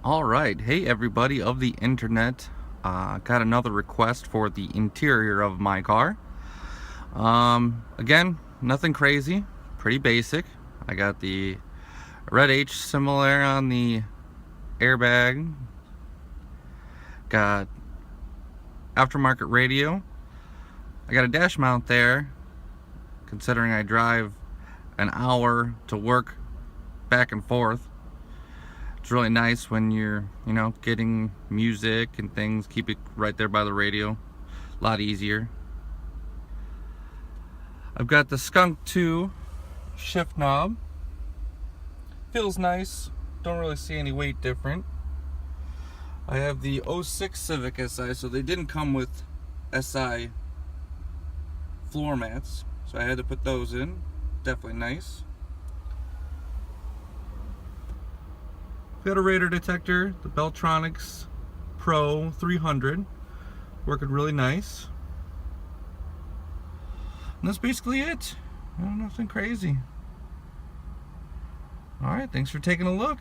All right, hey everybody of the internet. Got another request for the interior of my car. Again, nothing crazy, pretty basic. I got the red H similar on the airbag. Got aftermarket radio. I got a dash mount there, considering I drive an hour to work back and forth. It's really nice when you're, getting music and things. Keep it right there by the radio. A lot easier. I've got the Skunk 2 shift knob. Feels nice. Don't really see any weight different. I have the 06 Civic Si, so they didn't come with Si floor mats, so I had to put those in. Definitely nice. Got a radar detector, the Beltronics Pro 300, working really nice. And that's basically it. Nothing crazy. Alright, thanks for taking a look.